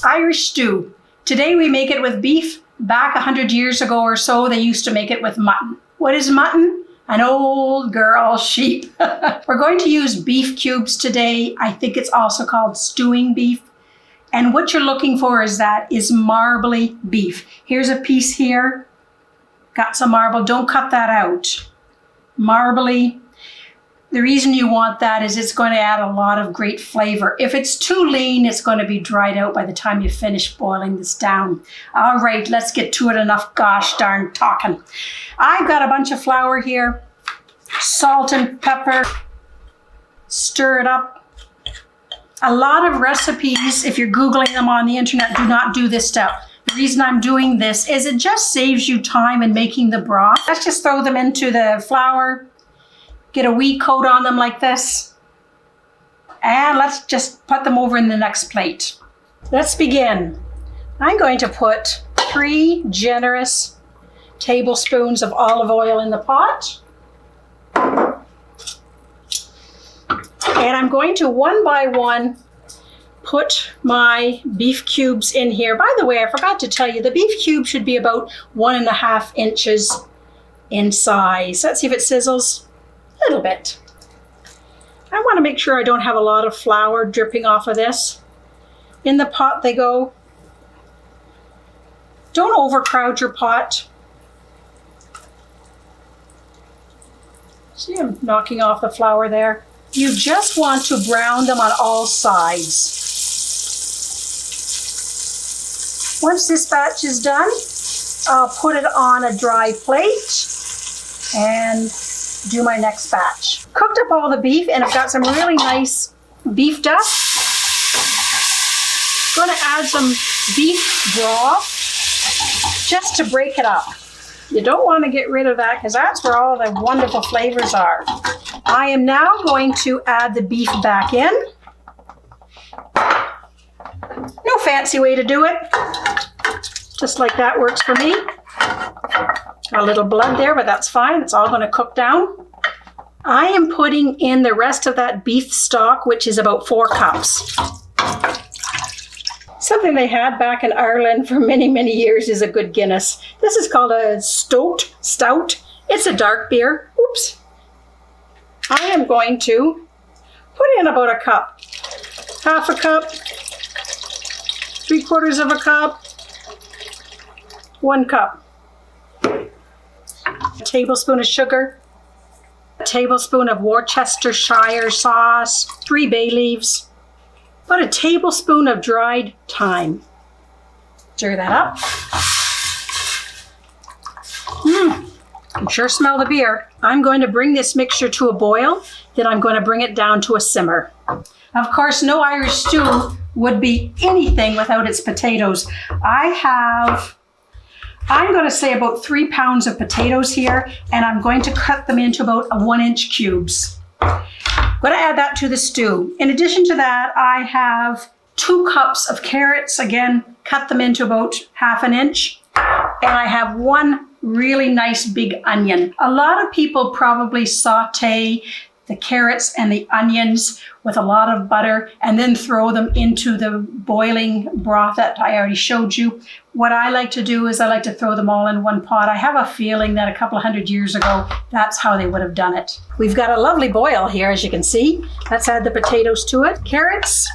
Irish stew. Today we make it with beef. Back 100 years ago or so, they used to make it with mutton. What is mutton? An old girl sheep. We're going to use beef cubes today. I think it's also called stewing beef. And what you're looking for is marbly beef. Here's a piece here. Got some marble. Don't cut that out. Marbly. The reason you want that is it's going to add a lot of great flavor. If it's too lean, it's going to be dried out by the time you finish boiling this down. All right, let's get to it. Enough gosh darn talking. I've got a bunch of flour here, salt and pepper. Stir it up. A lot of recipes, if you're Googling them on the internet, do not do this step. The reason I'm doing this is it just saves you time in making the broth. Let's just throw them into the flour. Get a wee coat on them like this. And let's just put them over in the next plate. Let's begin. I'm going to put 3 generous tablespoons of olive oil in the pot. And I'm going to one by one put my beef cubes in here. By the way, I forgot to tell you, the beef cube should be about 1.5 inches in size. Let's see if it sizzles. A little bit. I want to make sure I don't have a lot of flour dripping off of this. In the pot they go. Don't overcrowd your pot. See, I'm knocking off the flour there. You just want to brown them on all sides. Once this batch is done, I'll put it on a dry plate and do my next batch. Cooked up all the beef and I've got some really nice beef dust. Going to add some beef broth just to break it up. You don't want to get rid of that because that's where all the wonderful flavors are. I am now going to add the beef back in. No fancy way to do it. Just like that works for me. A little blood there, but that's fine. It's all going to cook down. I am putting in the rest of that beef stock, which is about 4 cups. Something they had back in Ireland for many, many years is a good Guinness. This is called a stout. It's a dark beer. Oops. I am going to put in about a cup. 1/2 cup. 3/4 of a cup. 1 cup. A tablespoon of sugar, a tablespoon of Worcestershire sauce, 3 bay leaves, about a tablespoon of dried thyme. Stir that up. You sure smell the beer. I'm going to bring this mixture to a boil, then I'm going to bring it down to a simmer. Of course, no Irish stew would be anything without its potatoes. I'm going to say about 3 pounds of potatoes here, and I'm going to cut them into about 1-inch cubes. I'm going to add that to the stew. In addition to that, I have 2 cups of carrots. Again, cut them into about 1/2 inch. And I have 1 really nice big onion. A lot of people probably saute the carrots and the onions with a lot of butter and then throw them into the boiling broth that I already showed you. What I like to do is I like to throw them all in one pot. I have a feeling that a couple of 100 years ago, that's how they would have done it. We've got a lovely boil here, as you can see. Let's add the potatoes to it. Carrots,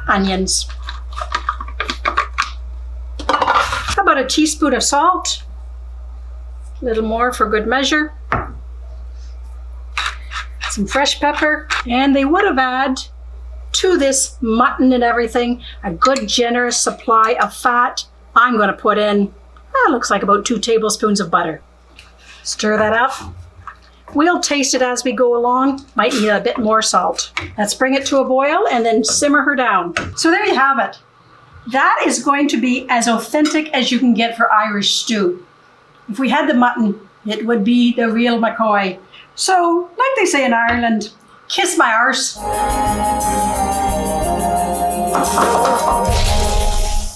onions. How about a teaspoon of salt? A little more for good measure. Some fresh pepper, and they would have added to this mutton and everything a good generous supply of fat. I'm going to put in, looks like about 2 tablespoons of butter. Stir that up. We'll taste it as we go along. Might need a bit more salt. Let's bring it to a boil and then simmer her down. So there you have it. That is going to be as authentic as you can get for Irish stew. If we had the mutton, it would be the real McCoy. So, like they say in Ireland, kiss my arse.